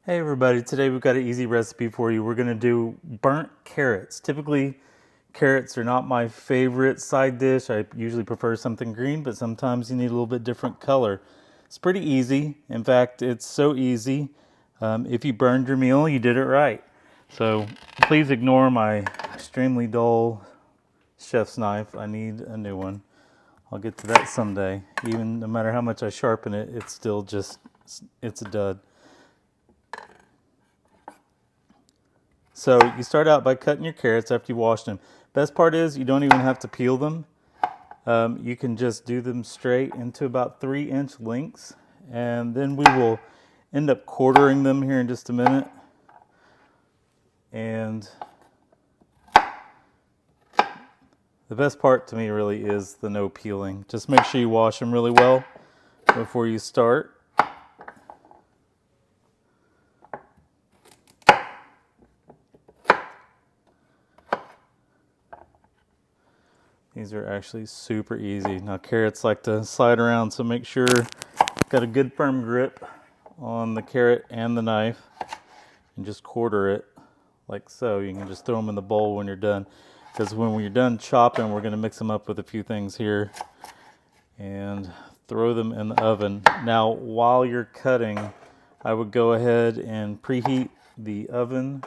Hey everybody, today we've got an easy recipe for you. We're gonna do burnt carrots. Typically, carrots are not my favorite side dish. I usually prefer something green, but sometimes you need a little bit different color. It's pretty easy. In fact, it's so easy. If you burned your meal, you did it right. So please ignore my extremely dull chef's knife. I need a new one. I'll get to that someday. Even no matter how much I sharpen it, it's still just, it's a dud. So you start out by cutting your carrots after you washed them. Best part is you don't even have to peel them. You can just do them straight into about 3-inch lengths. And then we will end up quartering them here in just a minute. And the best part to me really is the no peeling. Just make sure you wash them really well before you start. These are actually super easy. Now carrots like to slide around, so make sure you've got a good firm grip on the carrot and the knife and just quarter it like so. You can just throw them in the bowl when you're done, because when you're done chopping, we're going to mix them up with a few things here and throw them in the oven. Now while you're cutting, I would go ahead and preheat the oven,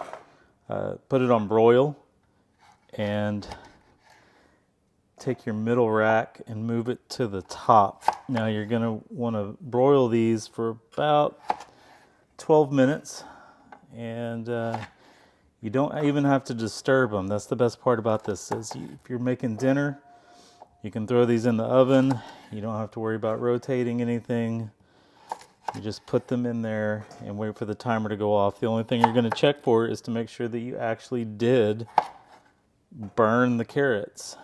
put it on broil, and take your middle rack and move it to the top. Now you're going to want to broil these for about 12 minutes, and you don't even have to disturb them. That's the best part about this. Is if you're making dinner, you can throw these in the oven. You don't have to worry about rotating anything. You just put them in there and wait for the timer to go off. The only thing you're going to check for is to make sure that you actually did burn the carrots.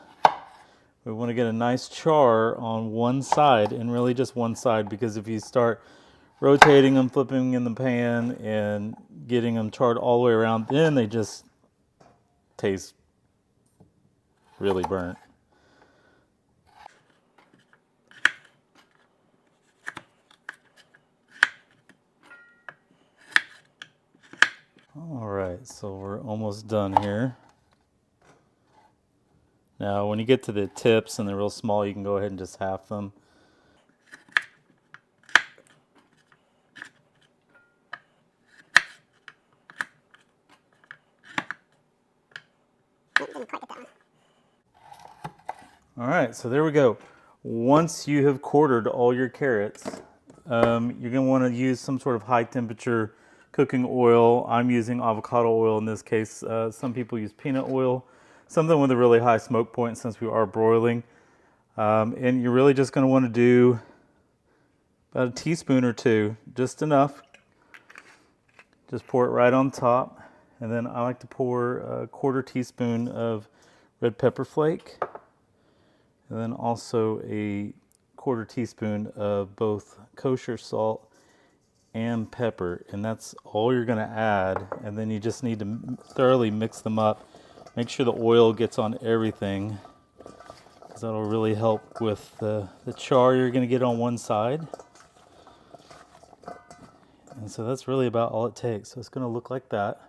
We want to get a nice char on one side, and really just one side, because if you start rotating them, flipping in the pan, and getting them charred all the way around, then they just taste really burnt. All right, so we're almost done here. Now, when you get to the tips and they're real small, you can go ahead and just half them. All right, so there we go. Once you have quartered all your carrots, you're going to want to use some sort of high temperature cooking oil. I'm using avocado oil in this case. Some people use peanut oil, something with a really high smoke point since we are broiling. And you're really just going to want to do about a teaspoon or two, just enough. Just pour it right on top. And then I like to pour a 1/4 teaspoon of red pepper flake. And then also a 1/4 teaspoon of both kosher salt and pepper. And that's all you're going to add. And then you just need to thoroughly mix them up. Make sure the oil gets on everything, because that'll really help with the char you're going to get on one side. And so that's really about all it takes. So it's going to look like that.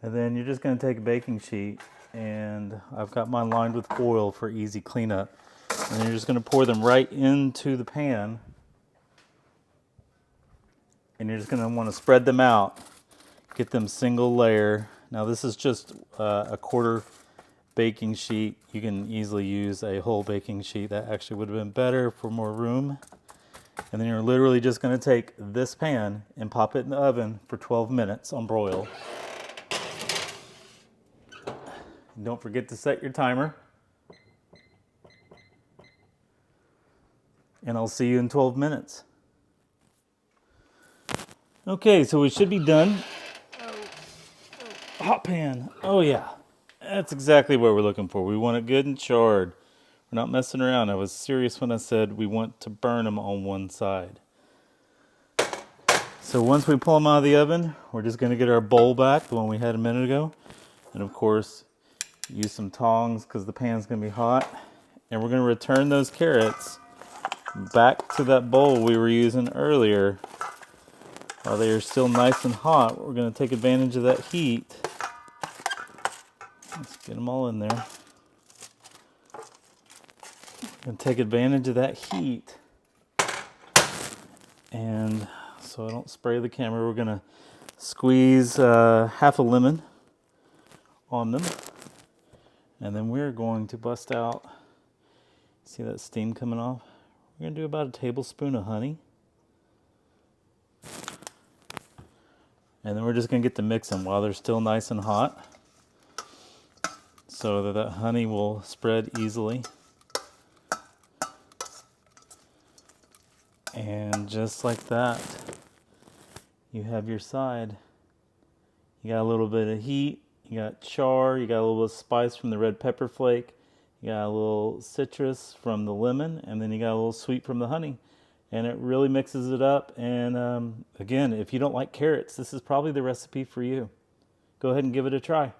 And then you're just going to take a baking sheet, and I've got mine lined with foil for easy cleanup. And you're just going to pour them right into the pan. And you're just going to want to spread them out. Get them single layer. Now this is just a 1/4 baking sheet. You can easily use a whole baking sheet. That actually would have been better for more room. And then you're literally just going to take this pan and pop it in the oven for 12 minutes on broil. And don't forget to set your timer. And I'll see you in 12 minutes. Okay, so we should be done. Hot pan. Oh yeah. That's exactly what we're looking for. We want it good and charred. We're not messing around. I was serious when I said we want to burn them on one side. So once we pull them out of the oven, we're just going to get our bowl back, the one we had a minute ago. And of course, use some tongs because the pan's going to be hot. And we're going to return those carrots back to that bowl we were using earlier. While they are still nice and hot, we're going to take advantage of that heat. Let's get them all in there. And take advantage of that heat. And so I don't spray the camera, we're going to squeeze half a lemon on them. And then we're going to bust out, see that steam coming off? We're going to do about a tablespoon of honey. And then we're just going to get to mix them while they're still nice and hot, so that that honey will spread easily. And just like that, you have your side. You got a little bit of heat, you got char, you got a little bit of spice from the red pepper flake, you got a little citrus from the lemon, and then you got a little sweet from the honey. And it really mixes it up. And again, if you don't like carrots, this is probably the recipe for you. Go ahead and give it a try.